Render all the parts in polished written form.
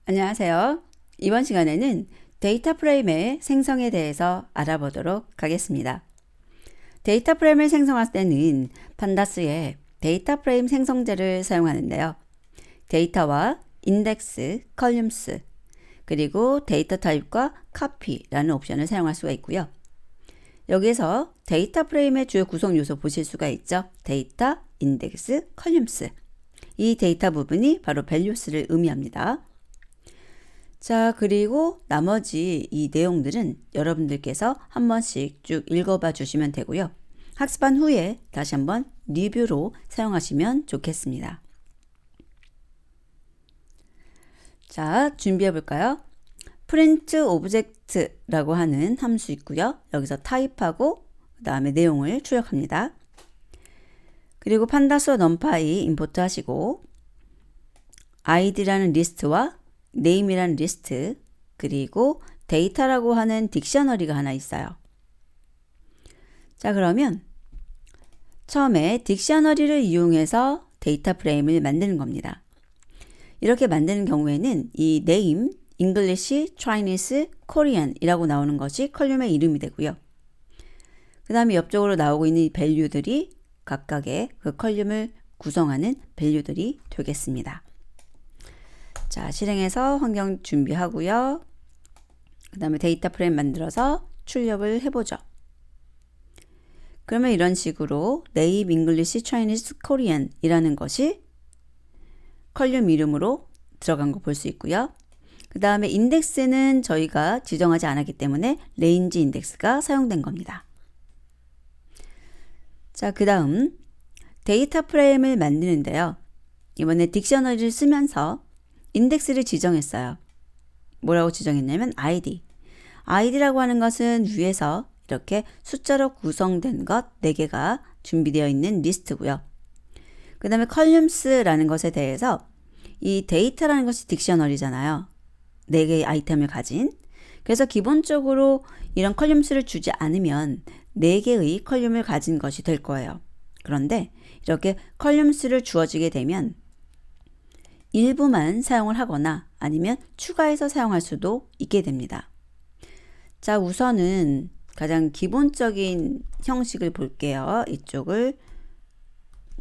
안녕하세요. 이번 시간에는 데이터 프레임의 생성에 대해서 알아보도록 하겠습니다. 데이터 프레임을 생성할 때는 판다스의 데이터 프레임 생성제를 사용하는데요. 데이터와 인덱스, 컬럼스, 그리고 데이터 타입과 카피라는 옵션을 사용할 수가 있고요. 여기에서 데이터 프레임의 주요 구성 요소 보실 수가 있죠. 데이터, 인덱스, 컬럼스. 이 데이터 부분이 바로 values를 의미합니다. 자, 그리고 나머지 이 내용들은 여러분들께서 한 번씩 쭉 읽어봐 주시면 되고요. 학습한 후에 다시 한번 리뷰로 사용하시면 좋겠습니다. 자, 준비해 볼까요? print object라고 하는 함수 있고요. 여기서 타입하고 그 다음에 내용을 출력합니다. 그리고 판다스와 numpy 임포트 하시고 id라는 리스트와 name이라는 리스트, 그리고 데이터라고 하는 딕셔너리가 하나 있어요. 자, 그러면 처음에 딕셔너리를 이용해서 데이터 프레임을 만드는 겁니다. 이렇게 만드는 경우에는 이 name, English, Chinese, Korean 이라고 나오는 것이 컬럼의 이름이 되고요. 그 다음에 옆쪽으로 나오고 있는 이 밸류들이 각각의 그 컬럼을 구성하는 밸류들이 되겠습니다. 자, 실행해서 환경 준비하고요. 그 다음에 데이터 프레임 만들어서 출력을 해보죠. 그러면 이런 식으로 name, English, Chinese, Korean 이라는 것이 컬럼 이름으로 들어간 거 볼 수 있고요. 그 다음에 인덱스는 저희가 지정하지 않았기 때문에 range 인덱스가 사용된 겁니다. 자, 그 다음 데이터 프레임을 만드는데요. 이번에 딕셔너리를 쓰면서 인덱스를 지정했어요. 뭐라고 지정했냐면 ID. ID라고 하는 것은 위에서 이렇게 숫자로 구성된 것 4개가 준비되어 있는 리스트고요. 그 다음에 컬럼스라는 것에 대해서 이 데이터라는 것이 딕셔너리잖아요. 4개의 아이템을 가진. 그래서 기본적으로 이런 컬럼스를 주지 않으면 4개의 컬럼을 가진 것이 될 거예요. 그런데 이렇게 컬럼스를 주어지게 되면 일부만 사용을 하거나 아니면 추가해서 사용할 수도 있게 됩니다. 자, 우선은 가장 기본적인 형식을 볼게요. 이쪽을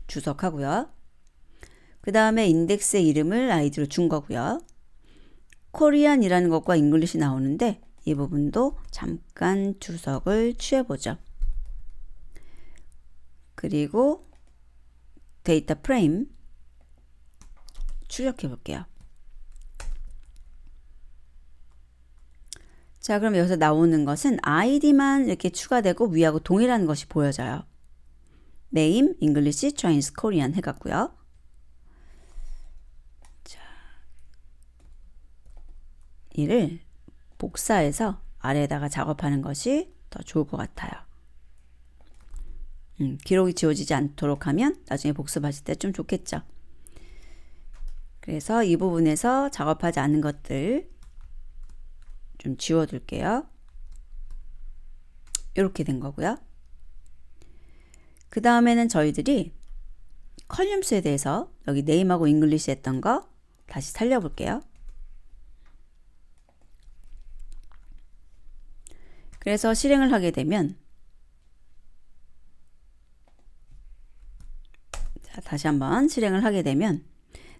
주석하고요. 그 다음에 인덱스의 이름을 아이디로 준 거고요. 코리안이라는 것과 잉글리시 나오는데 이 부분도 잠깐 주석을 취해보죠. 그리고 데이터 프레임 출력해 볼게요. 자, 그럼 여기서 나오는 것은 id만 이렇게 추가되고 위하고 동일한 것이 보여져요. name, English, Chinese, Korean 해갖고요. 자, 이를 복사해서 아래에다가 작업하는 것이 더 좋을 것 같아요. 기록이 지워지지 않도록 하면 나중에 복습하실 때 좀 좋겠죠. 그래서 이 부분에서 작업하지 않는 것들 좀 지워둘게요. 이렇게 된 거고요. 그 다음에는 저희들이 컬럼스에 대해서 여기 네임하고 잉글리시 했던 거 다시 살려볼게요. 그래서 실행을 하게 되면 자, 다시 한번 실행을 하게 되면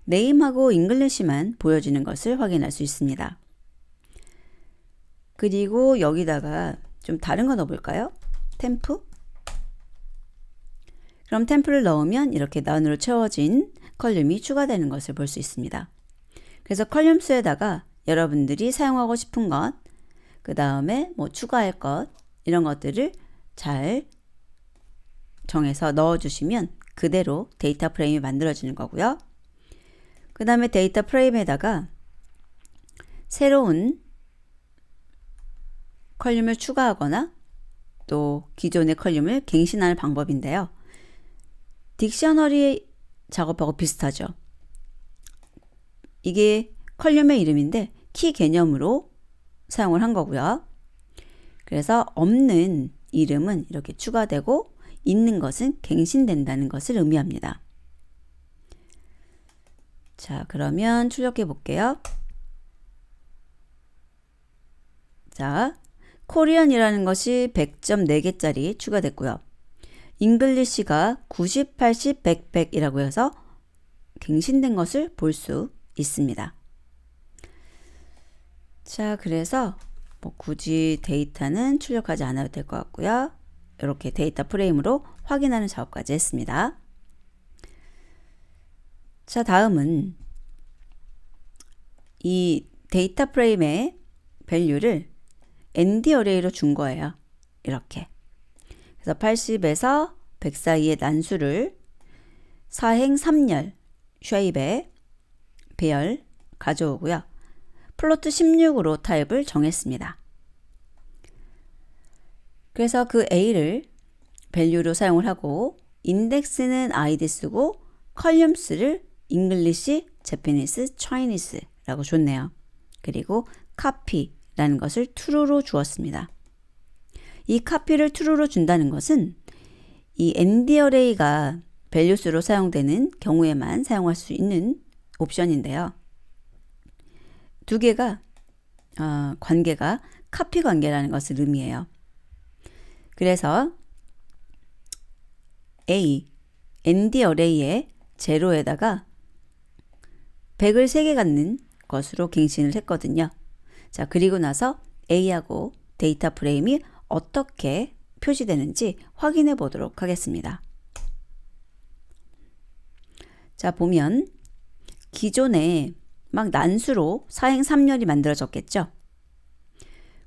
네임하고 잉글리시만 보여지는 것을 확인할 수 있습니다. 그리고 여기다가 좀 다른 거 넣어볼까요? 템프? 그럼 템프를 넣으면 이렇게 난으로 채워진 컬럼이 추가되는 것을 볼 수 있습니다. 그래서 컬럼스에다가 여러분들이 사용하고 싶은 것, 그 다음에 뭐 추가할 것, 이런 것들을 잘 정해서 넣어주시면 그대로 데이터 프레임이 만들어지는 거고요. 그 다음에 데이터 프레임에다가 새로운 컬럼을 추가하거나 또 기존의 컬럼을 갱신하는 방법인데요. 딕셔너리 작업하고 비슷하죠. 이게 컬럼의 이름인데 키 개념으로 사용을 한 거고요. 그래서 없는 이름은 이렇게 추가되고 있는 것은 갱신된다는 것을 의미합니다. 자, 그러면 출력해 볼게요. 자, 코리안이라는 것이 100점 4개짜리 추가됐고요. 잉글리시가 90, 80, 100, 100이라고 해서 갱신된 것을 볼 수 있습니다. 자, 그래서 뭐 굳이 데이터는 출력하지 않아도 될 것 같고요. 이렇게 데이터 프레임으로 확인하는 작업까지 했습니다. 자, 다음은 이 데이터 프레임의 밸류를 ND 어레이로 준 거예요. 이렇게. 그래서 80에서 100 사이의 난수를 4행 3열 쉐입의 배열 가져오고요. 플로트 16으로 타입을 정했습니다. 그래서 그 A를 밸류로 사용을 하고 인덱스는 ID 쓰고 컬럼스를 English, Japanese, Chinese라고 줬네요. 그리고 copy라는 것을 true로 주었습니다. 이 copy를 true로 준다는 것은 이 ND 어레이가 values로 사용되는 경우에만 사용할 수 있는 옵션인데요. 두 개가 관계가 copy 관계라는 것을 의미해요. 그래서 A, ND 어레이의 제로에다가 100을 3개 갖는 것으로 갱신을 했거든요. 자, 그리고 나서 A하고 데이터 프레임이 어떻게 표시되는지 확인해 보도록 하겠습니다. 자, 보면 기존에 막 난수로 4행 3열이 만들어졌겠죠.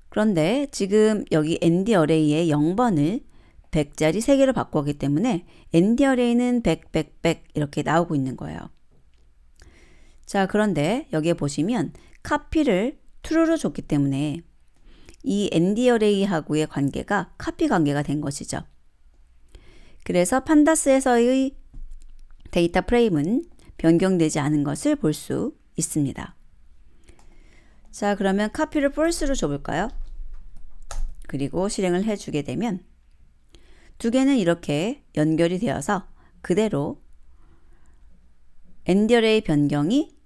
그런데 지금 여기 ND 어레이의 0번을 100짜리 3개로 바꾸었기 때문에 ND 어레이는 100, 100, 100 이렇게 나오고 있는 거예요. 자, 그런데 여기에 보시면 copy를 true로 줬기 때문에 이 ND 어레이하고의 관계가 copy 관계가 된 것이죠. 그래서 판다스에서의 데이터 프레임은 변경되지 않은 것을 볼 수 있습니다. 자, 그러면 copy를 false로 줘볼까요? 그리고 실행을 해주게 되면 두 개는 이렇게 연결이 되어서 그대로 ND 어레이 변경이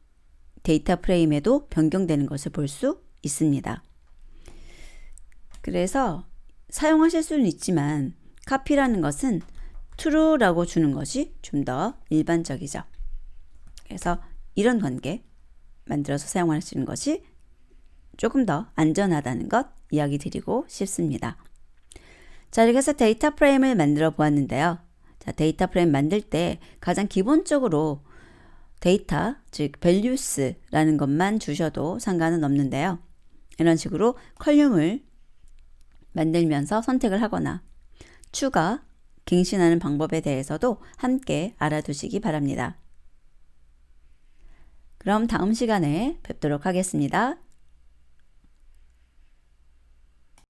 데이터 프레임에도 변경되는 것을 볼 수 있습니다. 그래서 사용하실 수는 있지만 copy라는 것은 true라고 주는 것이 좀 더 일반적이죠. 그래서 이런 관계 만들어서 사용하시는 것이 조금 더 안전하다는 것 이야기 드리고 싶습니다. 자, 이렇게 해서 데이터 프레임을 만들어 보았는데요. 자, 데이터 프레임 만들 때 가장 기본적으로 데이터, 즉 values라는 것만 주셔도 상관은 없는데요. 이런 식으로 컬럼을 만들면서 선택을 하거나 추가, 갱신하는 방법에 대해서도 함께 알아두시기 바랍니다. 그럼 다음 시간에 뵙도록 하겠습니다.